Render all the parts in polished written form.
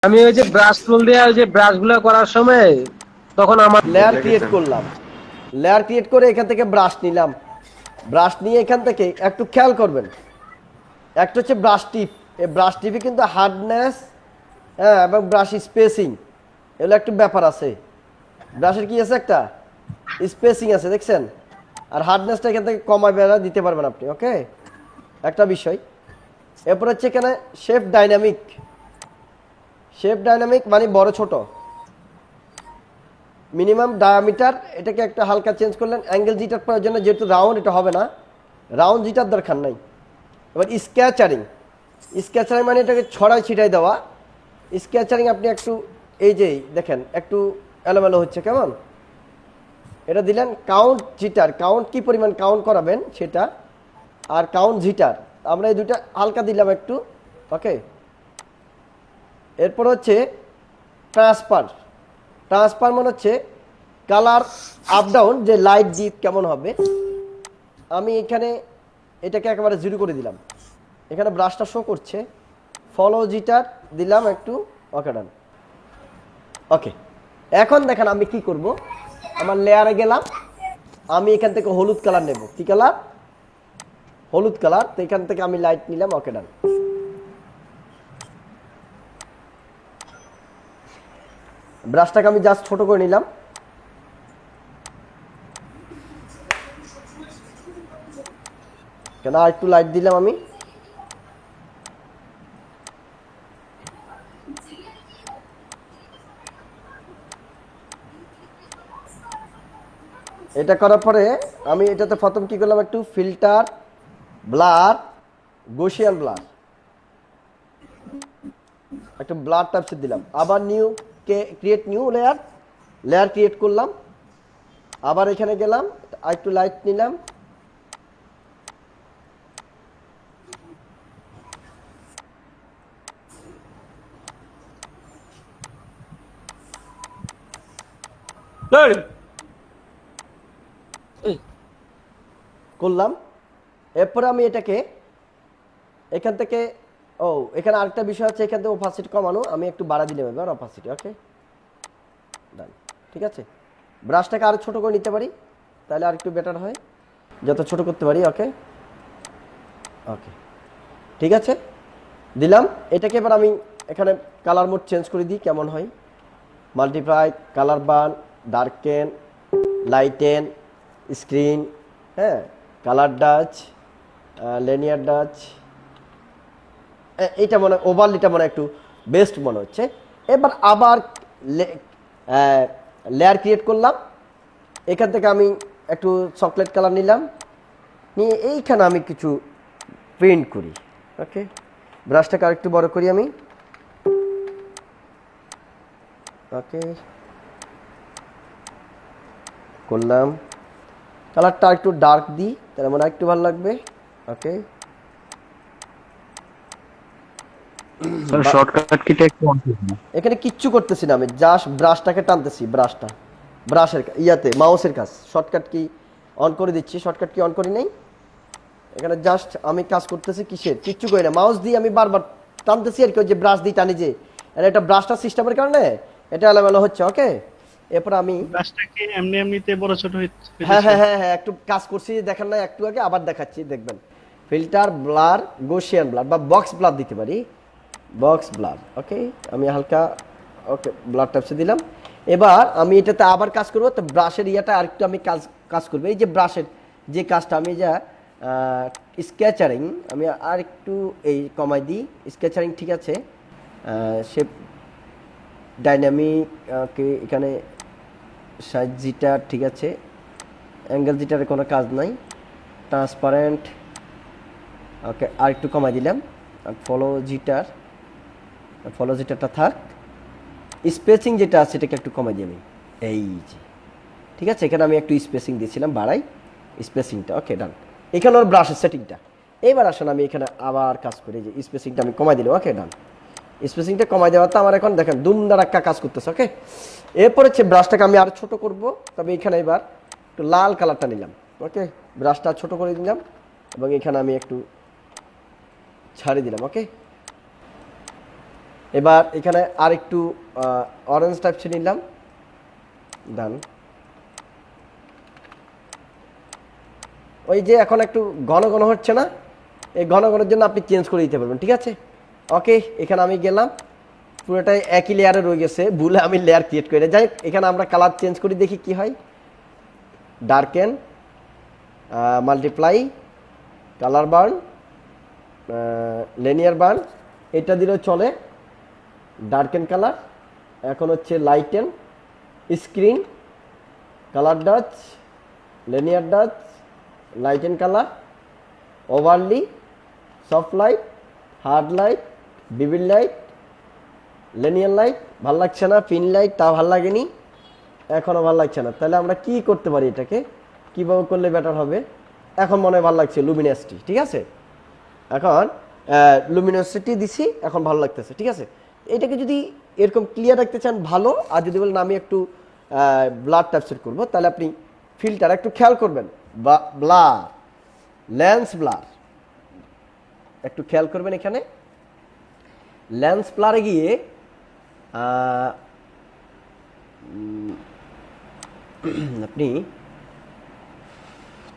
আমি ওই যে ব্রাশ টুল দিয়ে ওই যে ব্রাশ গুলো করার সময় তখন আমার লেয়ার ক্রিয়েট করলাম, লেয়ার ক্রিয়েট করে এখান থেকে ব্রাশ নিলাম, ব্রাশ নিয়ে এখান থেকে একটু খেয়াল করবেন, একটা হচ্ছে ব্রাশ টিপ, এই ব্রাশ টিপে কিন্তু হার্ডনেস, হ্যাঁ, এবং ব্রাশ স্পেসিং, এগুলো একটু ব্যাপার আছে। ব্রাশের কি আছে, একটা স্পেসিং আছে দেখছেন, আর হার্ডনেসটা এখান থেকে কমায় বেড়া দিতে পারবেন আপনি। ওকে, একটা বিষয়। এরপর হচ্ছে এখানে শেপ ডাইনামিক, শেপ ডাইনামিক মানে বড় ছোট, মিনিমাম ডায়ামিটার এটাকে একটা হালকা চেঞ্জ করলেন। অ্যাঙ্গেল জিটার প্রয়োজনে, যেহেতু রাউন্ড এটা হবে না, রাউন্ড জিটার দরকার নাই। এবার স্ক্যাচারিং, স্ক্যাচারিং মানে এটাকে ছড়াই ছিটাই দেওয়া। স্ক্যাচারিং আপনি একটু এই যে দেখেন একটু এলোমেলো হচ্ছে, কেমন, এটা দিলেন। কাউন্ট জিটার, কাউন্ট কি পরিমাণ কাউন্ট করাবেন সেটা, আর কাউন্ট জিটার আমরা এই দুইটা হালকা দিলাম একটু। ওকে, এরপর হচ্ছে ট্রান্সফার, ট্রান্সফার মানে হচ্ছে কালার আপ ডাউন, যে লাইট ডিপ কেমন হবে। আমি এখানে এটাকে একেবারে জিরো করে দিলাম, এখানে ব্রাশটা শো করছে। ফলো জিটার দিলাম একটু। ওকে, ডান। ওকে, এখন দেখেন আমি কি করব, আমার লেয়ারে গেলাম, আমি এখান থেকে হলুদ কালার নেব। কি কালার? হলুদ কালার। তো এখান থেকে আমি লাইট নিলাম। ওকে, ডান। ব্রাশটাকে আমি জাস্ট ছোট করে নিলাম। কেন, আর একটু লাইট দিলাম আমি। এটা করার পরে আমি এটাতে প্রথম কি করলাম, একটু ফিল্টার, ব্লার, গসিয়ান ব্লার, একটু ব্লার টাইপসের দিলাম। আবার new create new layer, layer create করলাম। আবার এখানে গেলাম, আর একটু লাইট নিলাম। করলাম। এরপরে আমি এটাকে এখান থেকে, ও এখানে আরেকটা বিষয় হচ্ছে, এখান থেকে অপাসিটি কমানো, আমি একটু বাড়া দিলাম এবার অপাসিটি। ওকে, ডান। ঠিক আছে, ব্রাশটাকে আরো ছোট করে নিতে পারি, তাহলে আর একটু বেটার হয়, যত ছোট করতে পারি। ওকে, ওকে, ঠিক আছে, দিলাম। এটাকে এবার আমি এখানে কালার মোড চেঞ্জ করে দিই, কেমন হয়। মাল্টিপ্লাই, কালার বান, ডার্কেন, লাইটেন, স্ক্রিন, হ্যাঁ, কালার ডাচ, লেনিয়ার ডাচ, এইটা মনে ওভারলিটা মনে একটু বেস্ট মনে হচ্ছে। এবার আবার লেয়ার ক্রিয়েট করলাম, এখান থেকে আমি একটু চকলেট কালার নিলাম, নিয়ে এইখানে আমি কিছু প্রিন্ট করি। ওকে, ব্রাশটাকে আরেকটু বড় করি আমি। ওকে, করলাম। কালারটা একটু ডার্ক দিই, তাহলে মনে হয় একটু ভালো লাগবে। ওকে, শর্টকাট কিটা একটু অন করুন। এখানে কিচ্ছু করতেছি না, আমি জাস্ট ব্রাশটাকে টানতেছি, ব্রাশটা ব্রাশের ইয়াতে মাউসের কাজ, শর্টকাট কি অন করে দিচ্ছি। শর্টকাট কি অন করি নাই, এখানে জাস্ট আমি কাজ করতেছি, কিসের কিচ্ছু করি না, মাউস দিয়ে আমি বারবার টানতেছি আর কি, যে ব্রাশ দিয়ে টানি, যে এটা ব্রাশটা সিস্টেমের কারণে এটা এলোমেলো হচ্ছে। ওকে, এরপর আমি ব্রাশটাকে এমনি এমনিতে বড় ছোট হয়ে হ্যাঁ যাচ্ছে। হ্যাঁ হ্যাঁ হ্যাঁ একটু কাজ করছি, দেখেন না একটু আগে, আবার দেখাচ্ছি দেখবেন। ফিল্টার, ব্লার, গসিয়ান ব্লার বা বক্স ব্লার দিতে পারি, বক্স ব্লার। ওকে, আমি হালকা ওকে ব্লার টাইপসে দিলাম। এবার আমি এটাতে আবার কাজ করবো, তো ব্রাশের ইয়াটা আরেকটু আমি কাজ কাজ করবো, এই যে ব্রাশের যে কাজটা আমি যা স্কেচারিং, আমি আর একটু এই কমাই দিই স্কেচারিং। ঠিক আছে, শেপ ডাইনামিক, ওকে, এখানে সাইজ জিটার, ঠিক আছে, অ্যাঙ্গেল জিটারের কোনো কাজ নাই, ট্রান্সপারেন্ট, ওকে, আর একটু কমাই দিলাম। আর ফলো জিটার, ফলো জিটারটা থাক, স্পেসিং যেটা আছে সেটাকে একটু কমাই দিই আমি, এই যে, ঠিক আছে, এখানে আমি একটু স্পেসিং দিয়েছিলাম, বাড়াই স্পেসিংটা। ওকে, ডান। এখানে ওর ব্রাশের সেটিংটা। এইবার আসেন আমি এখানে আবার কাজ করি, যে স্পেসিংটা আমি কমাই দিলাম। ওকে, ডান। স্পেসিংটা কমাই দেওয়াতে আমার এখন দেখেন দুমদারাক্কা কাজ করতেছে। ওকে, এরপর হচ্ছে ব্রাশটাকে আমি আরো ছোট করব, তবে এখানে এবার একটু লাল কালারটা নিলাম। ওকে, ব্রাশটা ছোট করে দিলাম এবং এখানে আমি একটু ছাড়িয়ে দিলাম। ওকে, এবার এখানে আর একটু অরেঞ্জ টাইপস নিলাম, ডান। ওই যে এখন একটু ঘন ঘন হচ্ছে না, এই ঘন ঘনের জন্য আপনি চেঞ্জ করে দিতে পারবেন, ঠিক আছে। ওকে, এখানে আমি গেলাম, পুরোটাই একই লেয়ারে রয়ে গেছে, ভুলে আমি লেয়ার ক্রিয়েট করে যাই। এখানে আমরা কালার চেঞ্জ করি, দেখি কি হয়। Darken, multiply, colour burn, linear burn, এটা দিলেও চলে। ডার্কেন কালার, এখন হচ্ছে lighten, screen, colour dodge, linear dodge, lighten colour, overlay, soft light, hard light, বিবিল লাইট, লিনিয়ার লাইট। ভাল লাগছে না, পিন লাইট, তা ভাল লাগেনি, এখনও ভাল লাগছে না। তাহলে আমরা কি করতে পারি, এটাকে কীভাবে করলে বেটার হবে? এখন মনে হয় ভালো লাগছে, লুমিনাসটি, ঠিক আছে। এখন লুমিনাসিটি দিছি, এখন ভালো লাগতেছে, ঠিক আছে। এটাকে যদি এরকম ক্লিয়ার রাখতে চান ভালো, আর যদি বলেন আমি একটু ব্লাড টাইপসেট করবো, তাহলে আপনি ফিল্টার একটু খেয়াল করবেন, ব্লার, লেন্স ব্লার একটু খেয়াল করবেন। এখানে লেন্স ব্লারে গিয়ে আপনি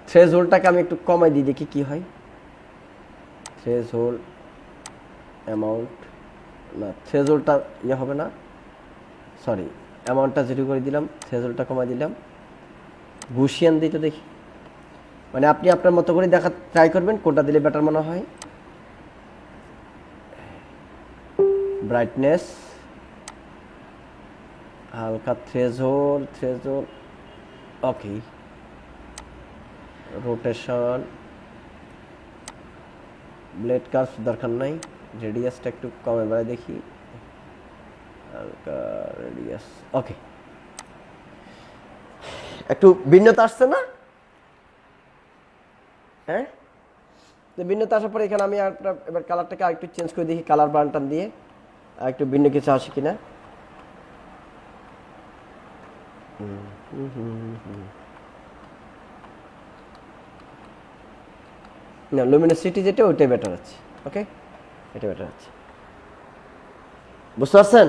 থ্রেশহোল্ডটাকে আমি একটু কমাই দিই, দেখি কি হয়। থ্রেশহোল্ড অ্যামাউন্ট, না থ্রেশহোল্ডটা ইয়ে হবে না, সরি, অ্যামাউন্টটা 0 করে দিলাম, থ্রেশহোল্ডটা কমাই দিলাম। গুশিয়ান দিই তো দেখি, মানে আপনি আপনার মতো করে দেখা ট্রাই করবেন কোনটা দিলে বেটার মনে হয়। ব্রাইটনেস, হালকা থ্রেশহোল্ড, ওকে। রোটেশন, ব্লেড কার্ভ দরকার নাই, রেডিয়াসটা একটু কমে বাড়ায় দেখি, হালকা রেডিয়াস, ওকে। একটু ভিন্নতা আসছে না? হ্যাঁ, তো ভিন্নতা আসার পরে এখানে আমি এবার কালারটাকে আরেকটু চেঞ্জ করে দেখি, কালার বাটন দিয়ে আর একটু ভিন্ন কিছু আসে কিনা। না, লুমিনোসিটি যেটা ওইটাই বেটার আছে, ওকে, এটা বেটার আছে, বুঝতে পারছেন?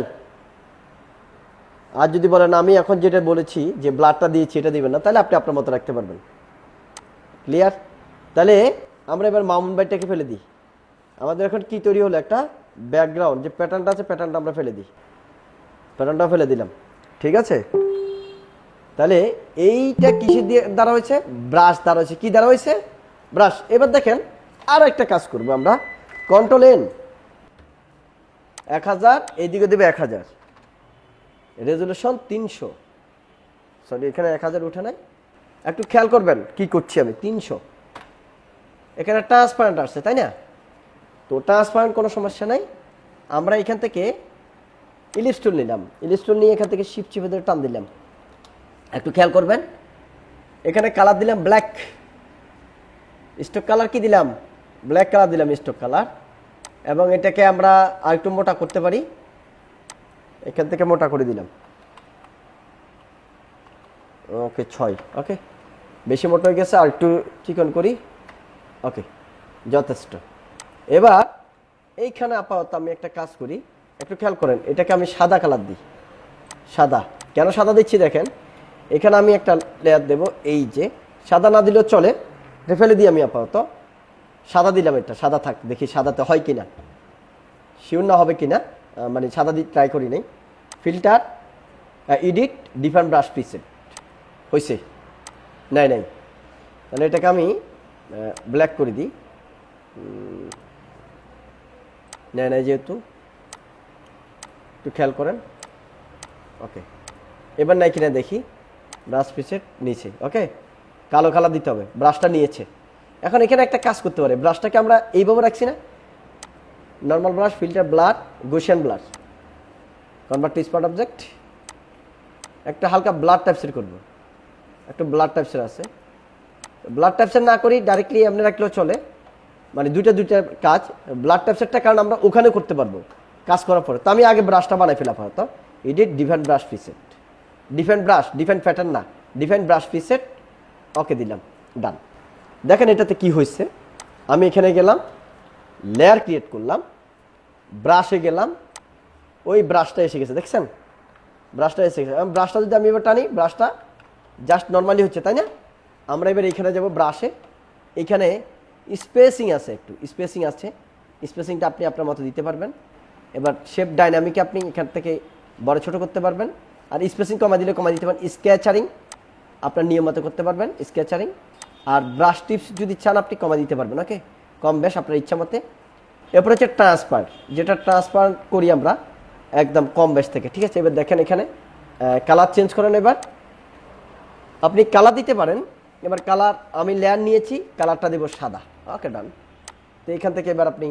আর যদি বলেন আমি এখন যেটা বলেছি যে ব্লাডটা দিয়েছি এটা দিবেন না, তাহলে আপনি আপনার মতো রাখতে পারবেন। ক্লিয়ার? তাহলে আমরা এবার মামুন ভাইটাকে ফেলে দিই। আমাদের এখন কি তৈরি হলো, একটা ব্যাকগ্রাউন্ড, যে প্যাটার্নটা আছে প্যাটার্নটা আমরা ফেলে দিই, প্যাটার্নটা ফেলে দিলাম, ঠিক আছে। তাহলে এইটা কিসের দ্বারা হয়েছে? ব্রাশ দ্বারা হয়েছে। কি দ্বারা হয়েছে? ব্রাশ। এবার দেখেন আরো একটা কাজ করবো আমরা, কন্ট্রোল এন, 1000, এইদিকে দেবে 1000, রেজুলেশন 300, সরি এখানে 1000 উঠে নাই, একটু খেয়াল করবেন কি করছি আমি। 300, এখানে ট্রান্সপারেন্ট আসছে, তাই না? তো ট্রান্সপারেন্ট কোনো সমস্যা নাই, আমরা এখান থেকে ইলিস্টোন নিলাম, ইলিস্টোন নিয়ে এখান থেকে শিফট চিপে ধরে টান দিলাম। একটু খেয়াল করবেন, এখানে কালার দিলাম ব্ল্যাক, স্টক কালার কি দিলাম? ব্ল্যাক কালার দিলাম, স্টক কালার। এবং এটাকে আমরা আরেকটু মোটা করতে পারি, এখান থেকে মোটা করে দিলাম, ওকে 6, ওকে, বেশি মোটা হয়ে গেছে, আর একটু চিকন করি, ওকে, যথেষ্ট। এবার এইখানে আপাতত আমি একটা কাজ করি, একটু খেয়াল করেন, এটাকে আমি সাদা কালার দিই। সাদা কেন সাদা দিচ্ছি দেখেন, এখানে আমি একটা লেয়ার দেব, এই যে সাদা না দিলেও চলে, ফেলে দিই আমি আপাতত, সাদা দিলাম, এটা সাদা থাক, দেখি সাদাতে হয় কিনা, শিওর না হবে কিনা, মানে সাদা দিয়ে ট্রাই করি নাই। Filter, edit, define brush preset, হয়েছে? নাই, তাহলে এটাকে আমি ব্ল্যাক করে দিই, নাই যেহেতু, একটু খেয়াল করেন, ওকে। এবার নাই কিনা দেখি, ব্রাশ প্রিসেট নিচে, ওকে, কালো কালার দিতে হবে, ব্রাশটা নিয়েছে। এখন এখানে একটা কাজ করতে পারে, ব্রাশটাকে আমরা এইভাবে রাখছি না, normal brush, filter, blur, Gaussian blur, convert to smart object, একটা হালকা ব্লাড টাইপসের করব, একটু ব্লাড টাইপসের আছে, ব্লাড টাইপসের না করি ডাইরেক্টলি এমনি রাখলেও চলে, মানে দুইটা কাজ। ব্লাড টাইপসেরটা কারণ আমরা ওখানে করতে পারবো কাজ করার পরে, তো আমি আগে ব্রাশটা বানাই ফেলা হয়তো, edit, define brush preset, define brush, define pattern না, ডিফাইন ব্রাশ প্রিসেট, ওকে দিলাম, ডান। দেখেন এটাতে কি হয়েছে, আমি এখানে গেলাম, লেয়ার ক্রিয়েট করলাম, ব্রাশে গেলাম, ওই ব্রাশটা এসে গেছে, দেখছেন? ব্রাশটা এসে গেছে। ব্রাশটা যদি আমি এবার টানি, ব্রাশটা জাস্ট নর্মালি হচ্ছে, তাই না? আমরা এবার এখানে যাব ব্রাশে, এখানে স্পেসিং আছে, একটু স্পেসিং আছে, স্পেসিংটা আপনি আপনার মতো দিতে পারবেন। এবার শেপ ডাইনামিকে আপনি এখান থেকে বড় ছোট করতে পারবেন, আর স্পেসিং কমা দিলে কমা দিতে পারেন। স্কেচারিং আপনার নিয়ম মতো করতে পারবেন, স্কেচারিং। আর ব্রাশ টিপস যদি চান আপনি কমা দিতে পারবেন, ওকে, কম বেশ আপনার ইচ্ছা মতে। এরপর হচ্ছে ট্রান্সফার, যেটা ট্রান্সফার করি আমরা একদম কম বেশ থেকে, ঠিক আছে? এবার দেখেন এখানে কালার চেঞ্জ করেন, এবার আপনি কালার দিতে পারেন। এবার কালার আমি লেয়ার নিয়েছি, কালারটা দেব সাদা, ওকে, ডান। তো এখান থেকে এবার আপনি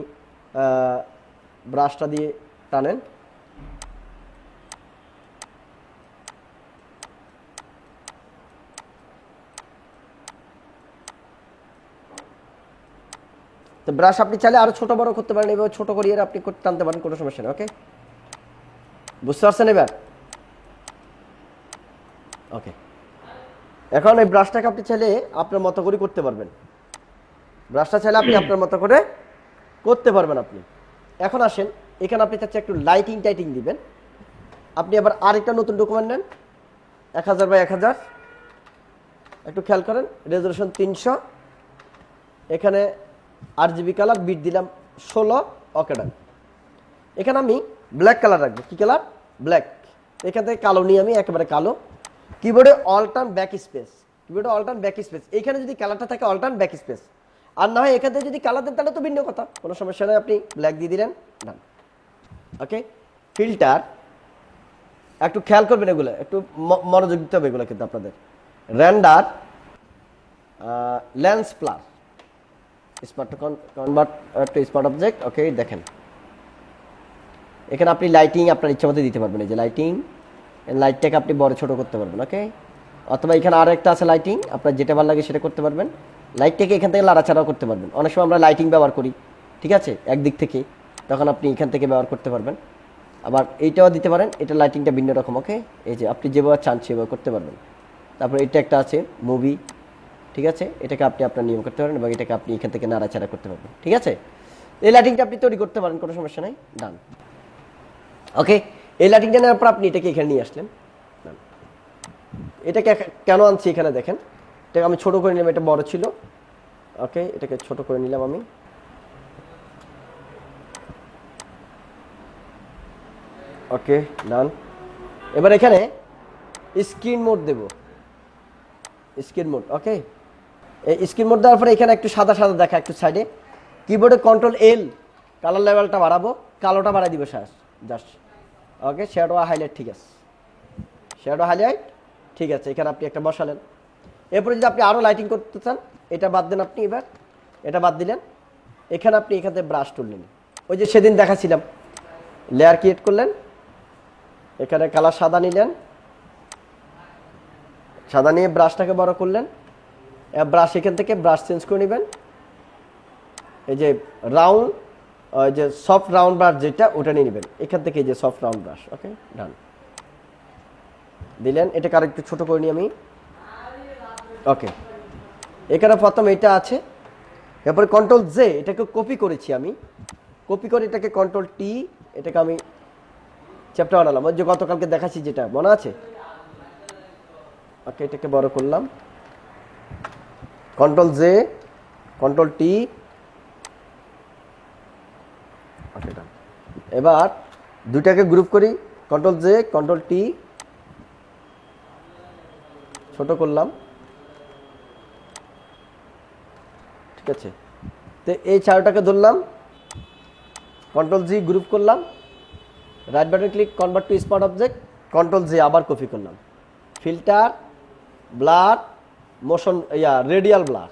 ব্রাশটা দিয়ে টানেন, তো ব্রাশ আপনি চাইলে আরো ছোট বড় করতে পারেন, এবার ছোট করিয়ে আপনি টানতে পারেন, কোনো সমস্যা নেই, ওকে, বুঝতে পারছেন এবার? ওকে, এখন এই ব্রাশটাকে আপনি চাইলে আপনার মতো করে করতে পারবেন, ব্রাশটা চাইলে আপনি আপনার মতো করে করতে পারবেন আপনি। এখন আসেন, এখানে আপনি চাচ্ছেন একটু লাইটিং টাইটিং দিবেন, আপনি আবার আরেকটা নতুন ডকুমেন্ট নেন, 1000 বাই 1000, একটু খেয়াল করেন, রেজলিউশন 300, এখানে RGB কালার বিট দিলাম 16, ওকে, ডান। এখানে আমি ব্ল্যাক কালার রাখবো, কি কালার? ব্ল্যাক। এখান থেকে কালো নিয়ে আমি একেবারে কালো। কিবোর্ডে অল্টার্ন ব্যাক স্পেস, কিবোর্ডে অল্টার্ন ব্যাক স্পেস, এখানে যদি কালারটা থাকে অল্টার্ন ব্যাক স্পেস, আর না হয় এখান থেকে যদি কালার দেন তাহলে তো ভিন্ন কথা, কোনো সমস্যা নেই, আপনি ব্ল্যাক দিয়ে দিলেন, ডান, ওকে। ফিল্টার একটু খেয়াল করবেন, এগুলো একটু মনোযোগ দিতে হবে এগুলো কিন্তু আপনাদের। Render, lens flare, smart convert to smart object, okay, দেখেন এখানে আপনি লাইটিং আপনার ইচ্ছা মতো দিতে পারবেন, এই যে লাইটিং, লাইটটাকে আপনি বড় ছোট করতে পারবেন, ওকে। অথবা এখানে আর একটা আছে লাইটিং, আপনার যেটা ভালো লাগে সেটা করতে পারবেন। লাইটটাকে এখান থেকে লাড়াচাড়াও করতে পারবেন, অনেক সময় আমরা লাইটিং ব্যবহার করি, ঠিক আছে, একদিক থেকে, তখন আপনি এখান থেকে ব্যবহার করতে পারবেন। আবার এইটাও দিতে পারেন, এটা লাইটিংটা ভিন্ন রকম, ওকে, এই যে আপনি যেভাবে চান সেভাবে করতে পারবেন। তারপর এটা একটা আছে মুভি, ঠিক আছে, এটাকে আপনি আপনার নিয়ম করতে পারেন এবং এটাকে আপনি এখান থেকে নাড়াচাড়া করতে পারবেন, ঠিক আছে। এই লাইটিংটা আপনি তৈরি করতে পারেন, কোনো সমস্যা নেই, ডান, ওকে। এই লাইটিংটা নেওয়ার পর আপনি এটাকে এখানে নিয়ে আসলেন, ডান। এটাকে কেন আনছি এখানে দেখেন, এটাকে আমি ছোট করে নিলাম, এটা বড় ছিল, ওকে, এটাকে ছোট করে নিলাম আমি, ওকে, ডান। এবার এখানে স্ক্রিন মোড দেব, স্ক্রিন মোড, ওকে। এই স্ক্রিন মোড দেওয়ার পরে এখানে একটু সাদা সাদা দেখা, একটু সাইডে কিবোর্ডে Ctrl L, কালার লেভেলটা বাড়াবো, কালোটা বাড়াই দিব জাস্ট, ওকে। শ্যাডো হাইলাইট, ঠিক আছে, শ্যাডো হাইলাইট, ঠিক আছে, এখানে আপনি একটা বসালেন। এরপরে যদি আপনি আরও লাইটিং করতে চান, এটা বাদ দেন আপনি, এবার এটা বাদ দিলেন, এখানে আপনি এখান থেকে ব্রাশ তুললেন, ওই যে সেদিন দেখাছিলাম, লেয়ার ক্রিয়েট করলেন, এখানে কালার সাদা নিলেন, সাদা নিয়ে ব্রাশটাকে বড় করলেন, ব্রাশ এখান থেকে ব্রাশ চেঞ্জ করে নেবেন, এই যে রাউন্ড, ওই যে সফট রাউন্ড ব্রাশ যেটা, ওটা নিয়ে নেবেন এখান থেকে, এই যে সফট রাউন্ড ব্রাশ, ওকে, ডান, দিলেন। এটাকে আর একটু ছোট করে নিই আমি, ওকে। এখানে প্রথম এটা আছে, এরপরে Ctrl J, এটাকে কপি করেছি আমি, কপি করে এটাকে Ctrl T, এটাকে আমি চ্যাপ্টার বানালাম, ওই যে গতকালকে দেখাচ্ছি যেটা, মনে আছে, ওকে। এটাকে বড় করলাম, Ctrl J, Ctrl T, ওকে, ডান। এবার দুইটাকে গ্রুপ করি, Ctrl J, Ctrl T, ছোট করলাম, ঠিক আছে। তো এই চারটাকে ধরলাম, Ctrl G গ্রুপ করলাম, right button click, convert to smart object, Ctrl J আবার কপি করলাম, filter, blur, motion, radial blur,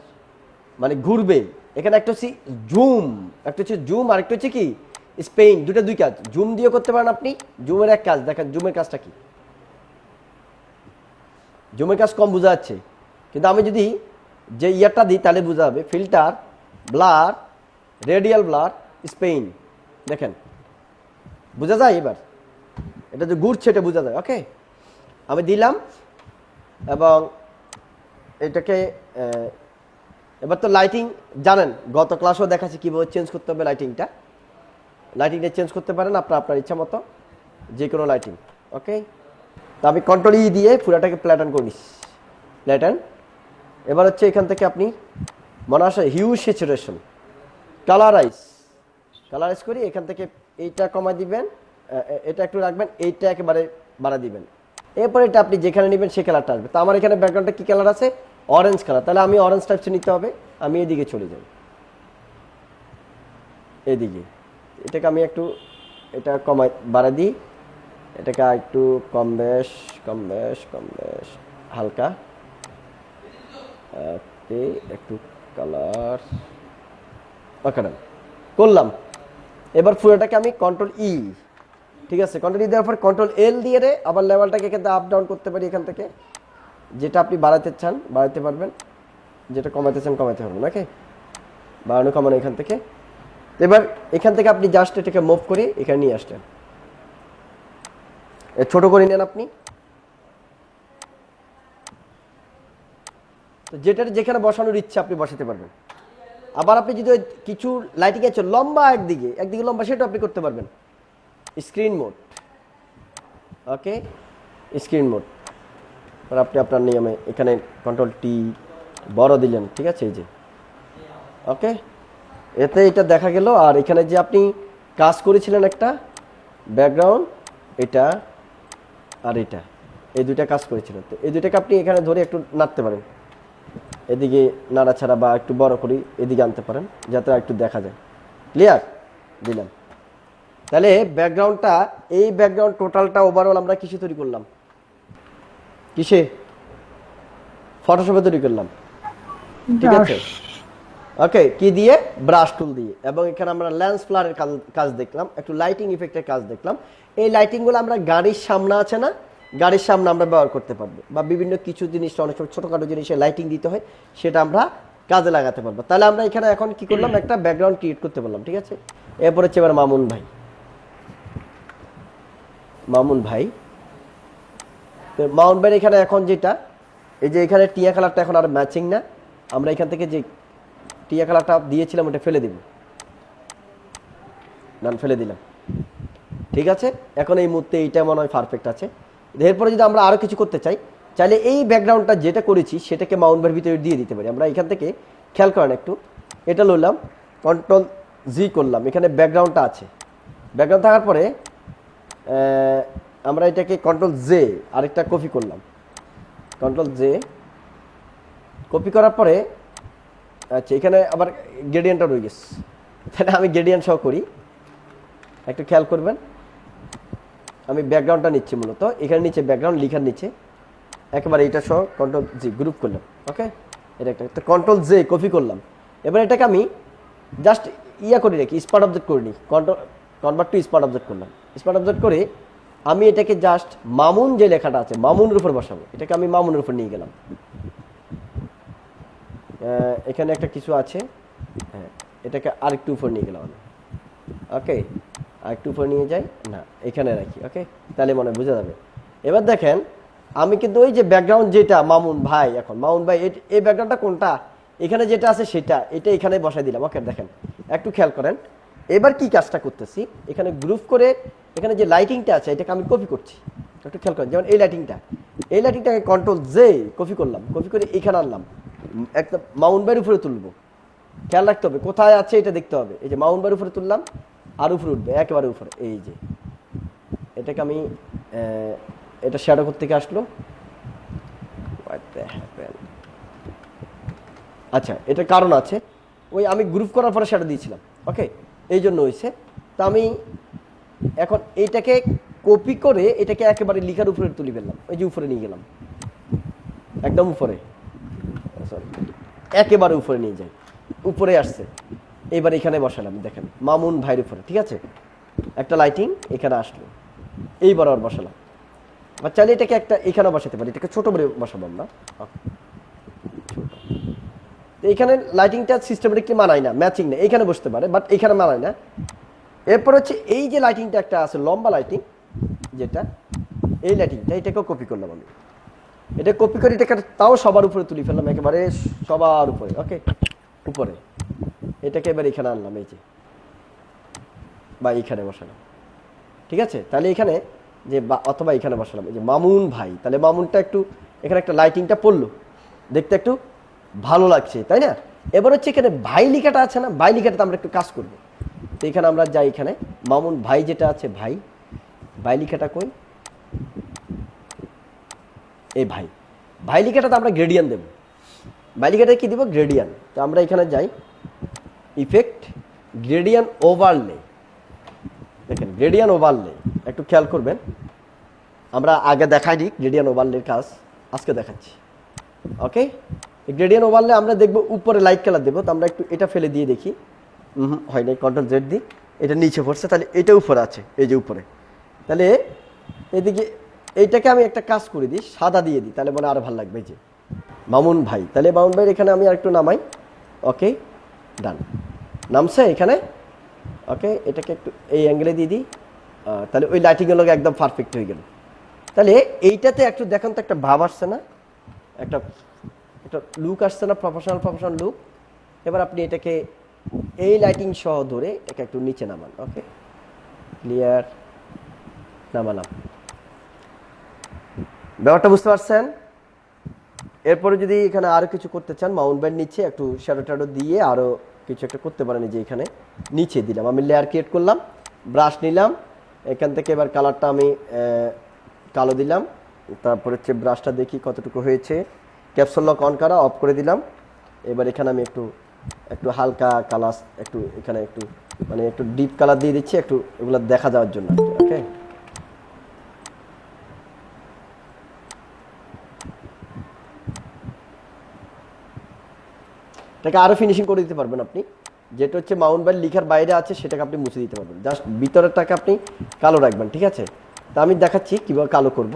মানে ঘুরবে। এখানে একটা হচ্ছে জুম, একটা হচ্ছে জুম, আর একটা হচ্ছে কি স্পেইন, দুই কাজ, জুম দিয়ে করতে পারেন আপনি, জুমের এক কাজ দেখেন, জুমের কাজটা কি, জুমের কাজ কম বোঝা যাচ্ছে, কিন্তু আমি যদি যে ইয়ারটা দিই তাহলে বোঝা যাবে, filter, blur, radial blur, Spain, দেখেন বোঝা যায়। এবার এটা যে ঘুরছে এটা বোঝা যায়, ওকে। আমি দিলাম এবং এটাকে এবার তো লাইটিং জানেন, গত ক্লাসেও দেখাচ্ছি কীভাবে চেঞ্জ করতে হবে লাইটিংটা চেঞ্জ করতে পারেন আপনার ইচ্ছা মতো। যে কোনো লাইটিং। ওকে, তা আমি কন্ট্রোল ই দিয়ে পুরাটাকে প্ল্যাটার্ন করে নিচ্ছি, প্ল্যাটার্ন। এবার হচ্ছে এখান থেকে আপনি মনে আসে হিউ স্যাচুরেশন, কালারাইজ করি, এখান থেকে এইটা কমাই দিবেন, এটা একটু রাখবেন, এইটা একেবারে বাড়া দিবেন। এরপর এটা আপনি যেখানে নেবেন সেই কালারটা আসবে। তো আমার এখানে ব্যাকগ্রাউন্ডটা কি কালার আছে? Orange colour. তাহলে আমি অরেঞ্জ টাইপস নিতে হবে, আমি এদিকে চলে যাই, এদিকে। এটাকে আমি একটু এটা কমাই বাড়া দিই, এটাকে একটু কম বেশ হালকা, একটু কালার করলাম। এবার পুরোটাকে আমি কন্ট্রোল ই, ঠিক আছে, কন্ট্রোল ই দেওয়ার পর কন্ট্রোল এল দিয়ে আবার লেভেলটাকে এখান থেকে আপ ডাউন করতে পারি। এখান থেকে যেটা আপনি বাড়াতে চান বাড়াতে পারবেন, যেটা কমাতে চান কমাতে পারবেন। ওকে, বাড়ানো কমানো এখান থেকে। এবার এখান থেকে আপনি জাস্ট এটাকে মুভ করে এখানে নিয়ে আসলেন, ছোট করে নেন আপনি। তো যেটা যেখানে বসানোর ইচ্ছা আপনি বসাতে পারবেন। আবার আপনি যদি কিছু লাইটিং আছে লম্বা একদিকে লম্বা, সেটা আপনি করতে পারবেন। স্ক্রিন মোড, ওকে, স্ক্রিন মোড। আপনি আপনার নিয়মে এখানে কন্ট্রোল টি বড় দিলেন, ঠিক আছে, এই যে। ওকে, এতে এটা দেখা গেল। আর এখানে যে আপনি কাজ করেছিলেন একটা ব্যাকগ্রাউন্ড, এটা আর এটা, এই দুইটা কাজ করেছিলেন। তো এই দুইটাকে আপনি এখানে ধরে একটু নাড়তে পারেন, এদিকে নাড়াছাড়া বা একটু বড় করে এদিকে আনতে পারেন যাতে একটু দেখা যায়। ক্লিয়ার দিলাম। তাহলে ব্যাকগ্রাউন্ডটা, এই ব্যাকগ্রাউন্ড টোটালটা ওভারঅল আমরা কিসে তৈরি করলাম? কিসে? ফটোশপে তৈরি করলাম, ঠিক আছে। ওকে, কি দিয়ে? ব্রাশ টুল দিয়ে। এবং এখানে আমরা লেন্স ফ্লারের কাজ দেখলাম, একটু লাইটিং ইফেক্টের কাজ দেখলাম। এই লাইটিংগুলো আমরা গাড়ির সামনে আছে না, গাড়ির সামনে আমরা ব্যবহার করতে পারবো, বা বিভিন্ন কিছু জিনিস, অনেক সময় ছোটোখাটো জিনিসে লাইটিং দিতে হয়, সেটা আমরা কাজে লাগাতে পারবো। তাহলে আমরা এখানে এখন কি করলাম? একটা ব্যাকগ্রাউন্ড ক্রিয়েট করতে পারলাম, ঠিক আছে। এরপর হচ্ছে এবার মামুন ভাই, তো মামুন ভাইয়ের এখানে এখন যেটা, এই যে এখানে টিয়া কালারটা এখন আর ম্যাচিং না, আমরা এখান থেকে যে টিয়া কালারটা দিয়েছিলাম ওটা ফেলে দিব, ফেলে দিলাম, ঠিক আছে। এখন এই মুহূর্তে এইটা মনে হয় পারফেক্ট আছে। এরপরে যদি আমরা আরো কিছু করতে চাই, চাইলে এই ব্যাকগ্রাউন্ডটা যেটা করেছি সেটাকে মাউন্ট বার ভিতরে দিয়ে দিতে পারি। আমরা এখান থেকে খেয়াল করেন একটু, এটা লইলাম, কন্ট্রোল জি করলাম, এখানে ব্যাকগ্রাউন্ডটা আছে। ব্যাকগ্রাউন্ড থাকার পরে আমরা এটাকে কন্ট্রোল জে আরেকটা কপি করলাম, কন্ট্রোল জে কপি করার পরে, আচ্ছা এখানে আবার গ্রেডিয়েন্টটা রয়ে গেছে, তাহলে আমি গ্রেডিয়েন্ট সহ করি, একটু খেয়াল করবেন। আমি ব্যাকগ্রাউন্ডটা নিচ্ছি মূলত, এখানে নিচে ব্যাকগ্রাউন্ড লিখার নিচে একেবারে এটা সহ কন্ট্রোল জি গ্রুপ করলাম। ওকে, এটা একটা, তো কন্ট্রোল জে কপি করলাম। এবার এটাকে আমি জাস্ট করে রাখি, স্পার্ট অবজেক্ট করে নিই, কনভার্ট টু স্পার্ট অবজেক্ট করলাম। স্পার্ট অবজেক্ট করে আমি এটাকে জাস্ট মামুন যে লেখাটা আছে মামুনের উপর বসাবো, এটাকে আমি মামুনের উপর নিয়ে গেলাম। এখানে একটা কিছু আছে, হ্যাঁ, এটাকে আরেকটু উপর নিয়ে গেলাম আমি। ওকে, আরেকটু উপর নিয়ে যাই, না এখানে রাখি। ওকে, তাহলে মনে বোঝা যাবে। এবার দেখেন আমি কিন্তু ওই যে ব্যাকগ্রাউন্ড যেটা মামুন ভাই, এখন মামুন ভাই এই ব্যাকগ্রাউন্ডটা কোনটা, এখানে যেটা আছে সেটা, এটা এখানে বসাই দিলাম। ওকে, দেখেন একটু খেয়াল করেন। এবার কি কাজটা করতেছি, এখানে গ্রুপ করে এখানে যে লাইটিংটা আছে এটাকে আমি কপি করছি, একটু খেয়াল করেন। যেমন এই লাইটিংটাকে কন্ট্রোল জে কপি করলাম, কপি করে এখানে আনলাম, একটা মাউন্ট বাইয়ের উপরে তুলবো। খেয়াল রাখতে হবে কোথায় আছে এটা দেখতে হবে। এই যে মাউন্ট বাইয়ের উপরে তুললাম, আর উপরে উঠবে, একেবারে উপরে। এই যে এটাকে আমি এটা শ্যাডো থেকে আসলো, আচ্ছা এটার কারণ আছে, ওই আমি গ্রুপ করার পরে শ্যাডো দিয়েছিলাম। ওকে, এই জন্য হয়েছে। তো আমি এখন এইটাকে কপি করে এটাকে একেবারে লিখার উপরে তুলে ফেললাম, ওই যে উপরে নিয়ে গেলাম, একদম উপরে, সরি একেবারে উপরে নিয়ে যাই, উপরে আসছে। এবার এখানে বসালাম, দেখেন মামুন ভাইয়ের উপরে, ঠিক আছে। একটা লাইটিং এখানে আসলো, এইবার আর বসালাম। বা চাইলে এটাকে একটা এখানে বসাতে পারি, এটাকে ছোট করে বসাবো আমরা। এখানে লাইটিংটা সিস্টেমেটিকলি মানায় না, ম্যাচিং না, এখানে বসতে পারে বাট এখানে মানায় না। এরপর হচ্ছে এই যে লাইটিংটা একটা আছে লম্বা লাইটিং, যেটা এই লাইটিংটা, এটাকেও কপি করলাম আমি। এটা কপি করে এটাকে তাও সবার উপরে তুলে ফেললাম, একেবারে সবার উপরে। ওকে, উপরে এটাকে এবার এখানে আনলাম, এই যে বা এখানে বসালাম, ঠিক আছে। তাহলে এখানে যে অথবা এখানে বসালাম এই যে মামুন ভাই, তাহলে মামুনটা একটু এখানে একটা লাইটিংটা পড়লো, দেখতে একটু ভালো লাগছে, তাই না? এবার হচ্ছে এখানে ভাই লেখাটা আছে না, ভাই লেখাটাতে আমরা একটু কাজ করবো। তো এখানে আমরা যাই, এখানে মামুন ভাই যেটা আছে, ভাই ভাই লেখাটা কই, এই ভাই ভাই লেখাটাতে আমরা গ্রেডিয়ান দেবো। ভাই লেখাটা কি দিব, গ্রেডিয়ান। তো আমরা এখানে যাই, ইফেক্ট, গ্রেডিয়ান ওভারলে। দেখেন গ্রেডিয়ান ওভারলে একটু খেয়াল করবেন, আমরা আগে দেখাইনি গ্রেডিয়ান ওভারলের কাজ, আজকে দেখাচ্ছি। ওকে, গ্রেডিয়ান ওভারলে আমরা দেখবো উপরে লাইট কালার দেবো। তো আমরা একটু এটা ফেলে দিয়ে দেখি, হয় নাই, কন্ট্রোল জেড দিই, এটা নিচে পড়ছে, তাহলে এটা উপরে আছে, এই যে উপরে। তাহলে এদিকে এইটাকে আমি একটা কাজ করে দিই, সাদা দিয়ে দিই, তাহলে মনে আরো ভালো লাগবে। এই যে মামুন ভাই, তাহলে মামুন ভাইয়ের এখানে আমি আর একটু নামাই। ওকে, ডান, নামছে এখানে। ওকে, এটাকে একটু এই অ্যাঙ্গেলে দিয়ে দিই, তাহলে ওই লাইটিংয়ের লোক একদম পারফেক্ট হয়ে গেল। তাহলে এইটাতে একটু দেখেন তো একটা ভাব আসছে না, একটা একটা লুক আসছে না, প্রফেশনাল লুক। এবার আপনি এটাকে এই লাইটিং সহ ধরে এটাকে একটু নিচে নামান। ওকে, ক্লিয়ার, নামালাম। ব্যাপারটা বুঝতে পারছেন? এরপরে যদি এখানে আরো কিছু করতে চান, মাউন্ট ব্যান্ড নিচে একটু শ্যাডো ট্যাডো দিয়ে আরো কিছু একটা করতে পারেন। যে এখানে নিচে দিলাম, আমি লেয়ার ক্রিয়েট করলাম, ব্রাশ নিলাম, এখান থেকে এবার কালারটা আমি কালো দিলাম। তারপর হচ্ছে ব্রাশটা দেখি কতটুকু হয়েছে, ক্যাপসুল লক অন করা, অফ করে দিলাম। এবার এখানে আমি একটু একটু হালকা কালার, একটু এখানে একটু মানে একটু ডিপ কালার দিয়ে দিচ্ছি, একটু এগুলো দেখা যাওয়ার জন্য। ওকে, এটাকে আরো ফিনিশিং করে দিতে পারবেন আপনি, যেটা হচ্ছে মাউন্ট ব্যান্ড লিখার বাইরে আছে সেটাকে আপনি মুছে দিতে পারবেন, জাস্ট ভিতরেরটাকে আপনি কালো রাখবেন। ঠিক আছে, তা আমি দেখাচ্ছি কিভাবে কালো করব।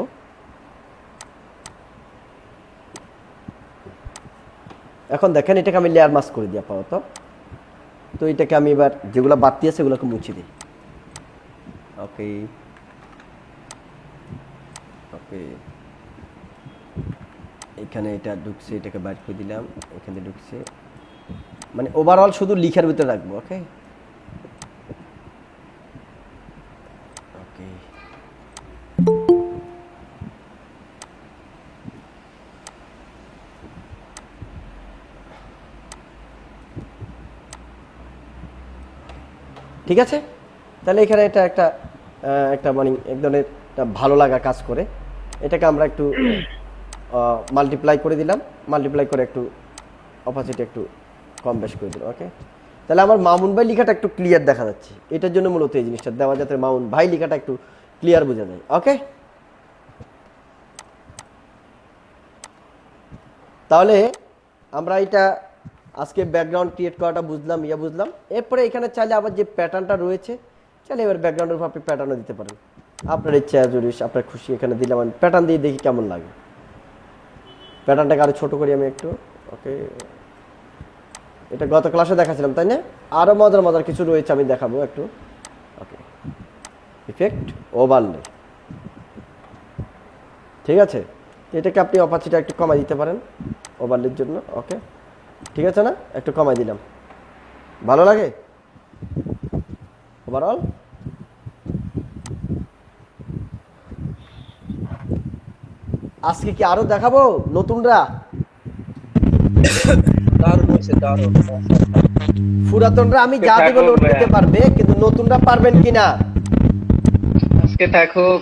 এখন দেখেন এটাকে আমি লেয়ার মাস্ক করে দিই আপাতত। তো এটাকে আমি এবার যেগুলো বাড়তি আছে সেগুলোকে মুছে দিই। ওকে ওকে, এখানে এটা ঢুকছে, এটাকে বাইর করে দিলাম, এখানে ঢুকছে, মানে ওভারঅল শুধু লিখার ভিতরে রাখবো। ওকে ওকে, ঠিক আছে। তাহলে এখানে এটা একটা একটা মানে এক ধরনের ভালো লাগা কাজ করে। এটাকে আমরা একটু মাল্টিপ্লাই করে দিলাম, মাল্টিপ্লাই করে একটু অপাসিটি একটু কম বেশ করে দিলাম। ওকে, তাহলে আমার মামুন ভাই লেখাটা একটু ক্লিয়ার দেখা যাচ্ছে, এটার জন্য মূলত এই জিনিসটা দেওয়া, যাতে মামুন ভাই লেখাটা একটু ক্লিয়ার বোঝা যায়। ওকে, তাহলে আমরা এটা আজকে ব্যাকগ্রাউন্ড ক্রিয়েট করাটা বুঝলাম, বুঝলাম। এরপরে এখানে চাইলে আবার যে প্যাটার্নটা রয়েছে, চাইলে এবার ব্যাকগ্রাউন্ডের উপর আপনি প্যাটার্নও দিতে পারেন, আপনার ইচ্ছা জুড়িস, আপনার খুশি। এখানে দিলাম আমি প্যাটার্ন দিয়ে, দেখি কেমন লাগে। প্যাটার্নটাকে আরো ছোট করি আমি একটু। ওকে, এটা গত ক্লাসে দেখাছিলাম তাই না? আরো মজার মজার কিছু রয়েছে, আমি দেখাবো একটু। ওকে, ইফেক্ট ওভারলে, ঠিক আছে। এটাকে আপনি অপাসিটি একটু কমাই দিতে পারেন ওভারলের জন্য। ওকে, ঠিক আছে না? একটু কমাই দিলাম, ভালো লাগে ওভারঅল। আজকে কি আরো দেখাবো নতুনরা? পুরাতনরা আমি যা দিব লোড দিতে পারবে, কিন্তু নতুনরা পারবেন কিনা? আজকে থাকুক।